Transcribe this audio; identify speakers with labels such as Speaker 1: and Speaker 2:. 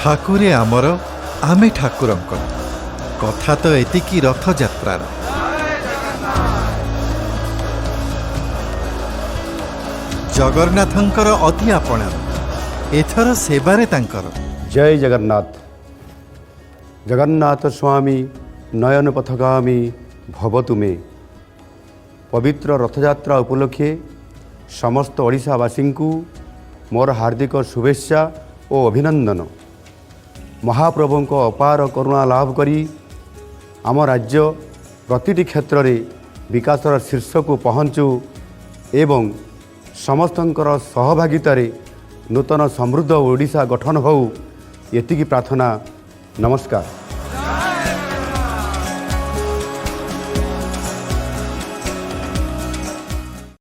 Speaker 1: ठाकुरे आमर आमे ठाकुरंकर कथा तो एतिकी रथयात्रार। जगन्नाथंकर अति आपणार एथर सेबारे तांकर।
Speaker 2: जय जगन्नाथ। जगन्नाथ स्वामी नयन पथगामी भवतु मे। पवित्र रथयात्रा उपलक्षे समस्त ओडिशावासी को मोर हार्दिक शुभेच्छा और अभिनंदन। महाप्रभु को अपार करुणा लाभ करी आम राज्य प्रतिटी क्षेत्र में विकासर शीर्ष को पहुँचू एवं समस्तंकर सहभागितारे नूतन समृद्ध ओडिशा गठन हो, एतिकी प्रार्थना। नमस्कार।